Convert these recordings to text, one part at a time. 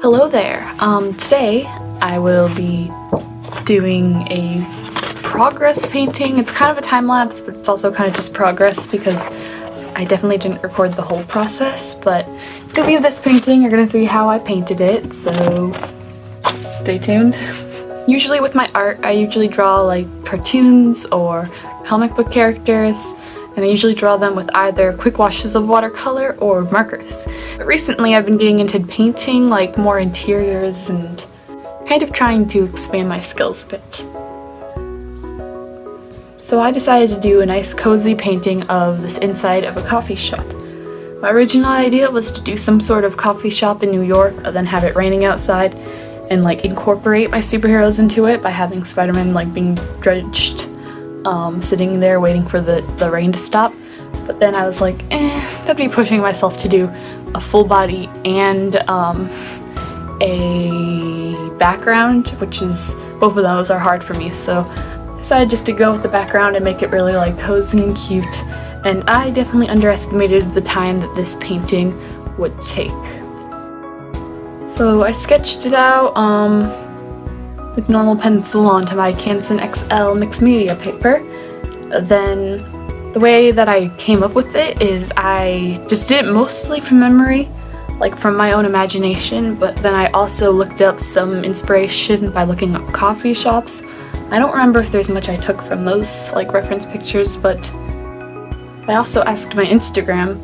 Hello there. Today I will be doing a progress painting. It's kind of a time lapse, but it's also kind of just progress because I definitely didn't record the whole process, but it's gonna be this painting. You're gonna see how I painted it, so stay tuned. Usually with my art, I usually draw like cartoons or comic book characters, and I usually draw them with either quick washes of watercolor or markers. But recently I've been getting into painting like more interiors and kind of trying to expand my skills a bit. So I decided to do a nice cozy painting of this inside of a coffee shop. My original idea was to do some sort of coffee shop in New York, and then have it raining outside and like incorporate my superheroes into it by having Spider-Man like being drenched, sitting there waiting for the rain to stop. But then I was like, that'd be pushing myself to do a full body and a background, which is, both of those are hard for me, so I decided just to go with the background and make it really like cozy and cute. And I definitely underestimated the time that this painting would take. So I sketched it out with normal pencil onto my Canson XL mixed media paper. Then the way that I came up with it is I just did it mostly from memory, like from my own imagination, but then I also looked up some inspiration by looking up coffee shops. I don't remember if there's much I took from those like reference pictures, but I also asked my Instagram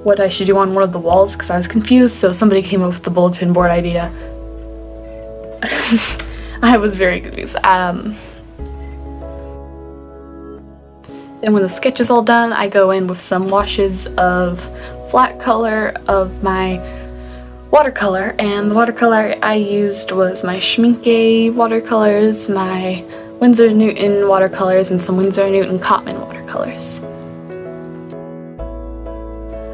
what I should do on one of the walls because I was confused, so somebody came up with the bulletin board idea. I was very confused. Then when the sketch is all done, I go in with some washes of flat color of my watercolor, and the watercolor I used was my Schmincke watercolors, my Winsor Newton watercolors, and some Winsor Newton Cotman watercolors.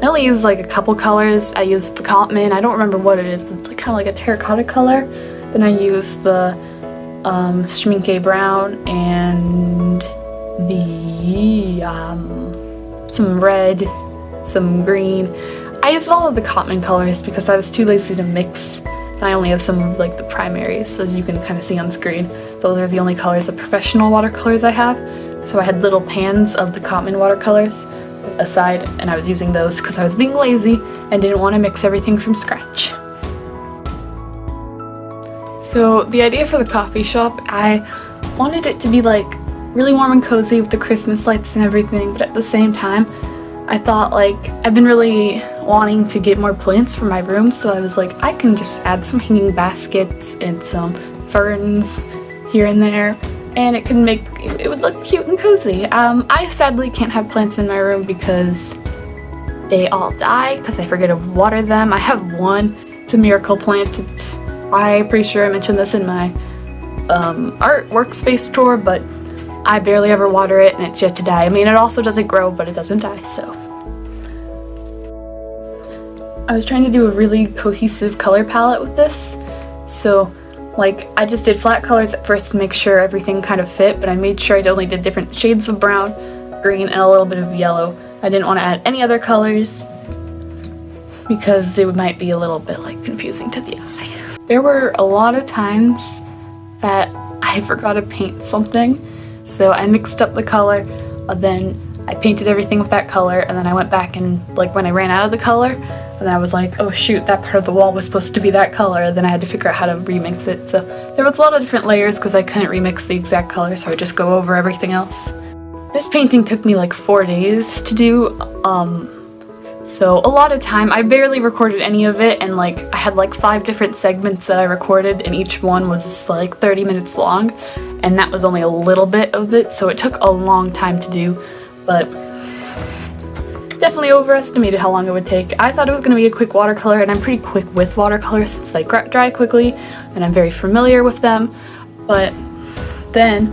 I only use like a couple colors. I used the Cotman, I don't remember what it is, but it's like kind of like a terracotta color. Then I used the Schmincke brown and the some red, some green. I used all of the Cotman colors because I was too lazy to mix, and I only have some of like the primaries, as you can kind of see on screen. Those are the only colors of professional watercolors I have, so I had little pans of the Cotman watercolors aside, and I was using those because I was being lazy and didn't want to mix everything from scratch. So the idea for the coffee shop, I wanted it to be like really warm and cozy with the Christmas lights and everything, but at the same time I thought like I've been really wanting to get more plants for my room, so I was like, I can just add some hanging baskets and some ferns here and there, and it can make it would look cute and cozy. I sadly can't have plants in my room because they all die because I forget to water them. I have one, it's a miracle plant. I'm pretty sure I mentioned this in my art workspace tour, but I barely ever water it and it's yet to die. I mean, it also doesn't grow, but it doesn't die, so. I was trying to do a really cohesive color palette with this, so like I just did flat colors at first to make sure everything kind of fit, but I made sure I only did different shades of brown, green, and a little bit of yellow. I didn't want to add any other colors because it might be a little bit like confusing to the eye. There were a lot of times that I forgot to paint something, so I mixed up the color, then I painted everything with that color, and then I went back and like when I ran out of the color, and I was like, oh shoot, that part of the wall was supposed to be that color, then I had to figure out how to remix it. So there was a lot of different layers because I couldn't remix the exact color, so I just go over everything else. This painting took me like 4 days to do, so a lot of time. I barely recorded any of it, and like I had like 5 different segments that I recorded, and each one was like 30 minutes long, and that was only a little bit of it, so it took a long time to do, but definitely overestimated how long it would take. I thought it was going to be a quick watercolor, and I'm pretty quick with watercolors since they dry quickly and I'm very familiar with them, but then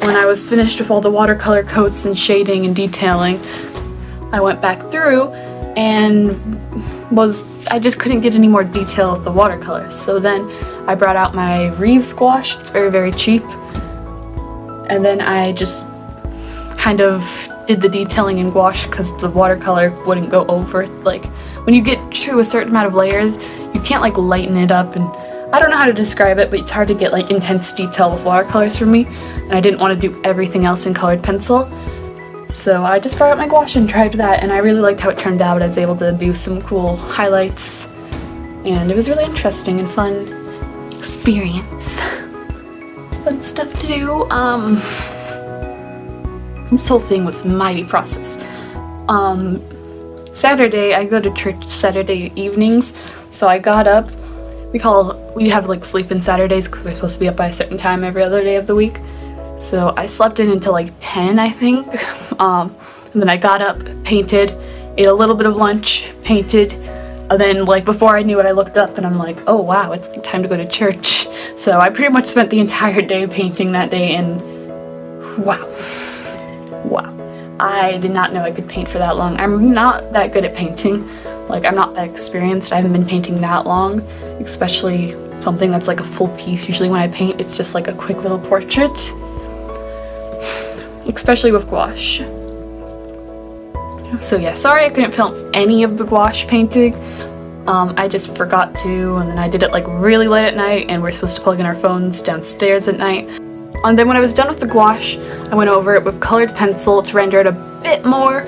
when I was finished with all the watercolor coats and shading and detailing, I went back through and I just couldn't get any more detail with the watercolors. So then I brought out my Reeves gouache. It's very, very cheap. And then I just kind of did the detailing in gouache because the watercolor wouldn't go over. Like when you get to a certain amount of layers, you can't like lighten it up, and I don't know how to describe it, but it's hard to get like intense detail with watercolors for me, and I didn't want to do everything else in colored pencil. So I just brought out my gouache and tried that, and I really liked how it turned out. I was able to do some cool highlights, and it was really interesting and fun experience. Fun stuff to do. This whole thing was mighty process. Saturday, I go to church Saturday evenings, so I got up. We have like sleep-in Saturdays because we're supposed to be up by a certain time every other day of the week. So I slept in until like 10, I think. And then I got up, painted, ate a little bit of lunch, painted, and then like before I knew it, I looked up and I'm like, oh wow, it's like time to go to church. So I pretty much spent the entire day painting that day, and wow. I did not know I could paint for that long. I'm not that good at painting. Like, I'm not that experienced. I haven't been painting that long, especially something that's like a full piece. Usually when I paint, it's just like a quick little portrait, especially with gouache. So yeah, sorry I couldn't film any of the gouache painting. I just forgot to, and then I did it like really late at night, and we're supposed to plug in our phones downstairs at night. And then when I was done with the gouache, I went over it with colored pencil to render it a bit more.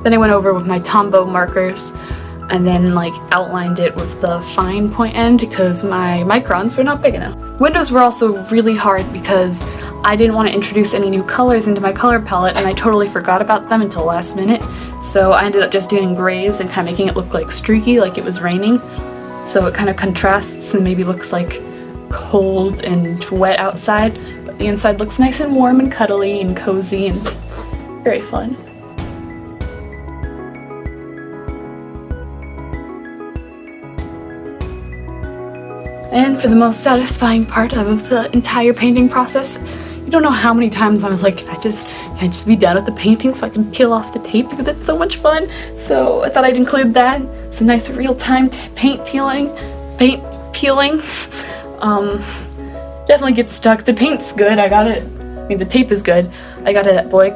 Then I went over with my Tombow markers, and then like outlined it with the fine point end because my microns were not big enough. Windows were also really hard because I didn't want to introduce any new colors into my color palette, and I totally forgot about them until last minute. So I ended up just doing grays and kind of making it look like streaky, like it was raining. So it kind of contrasts and maybe looks like cold and wet outside, but the inside looks nice and warm and cuddly and cozy and very fun. And for the most satisfying part of the entire painting process, you don't know how many times I was like, can I just be done with the painting so I can peel off the tape, because it's so much fun. So I thought I'd include that. Some nice real-time paint peeling. Definitely gets stuck. The paint's good. The tape is good. I got it at Blick,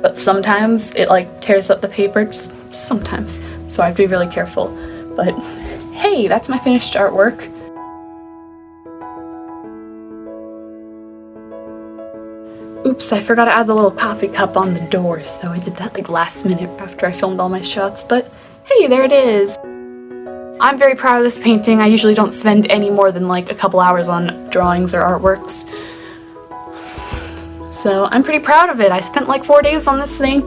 but sometimes it like tears up the paper, just sometimes. So I have to be really careful. But hey, that's my finished artwork. Oops, I forgot to add the little coffee cup on the door, so I did that like last minute after I filmed all my shots, but hey, there it is! I'm very proud of this painting. I usually don't spend any more than like a couple hours on drawings or artworks. So I'm pretty proud of it. I spent like 4 days on this thing.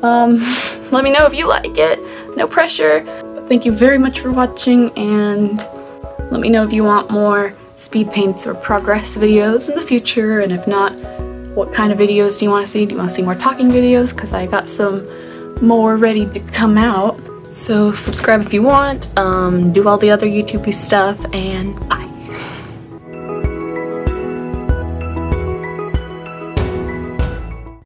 Let me know if you like it. No pressure. But thank you very much for watching, and let me know if you want more speed paints or progress videos in the future, and if not, what kind of videos do you want to see? Do you want to see more talking videos? Because I got some more ready to come out. So subscribe if you want, do all the other YouTubey stuff, and bye!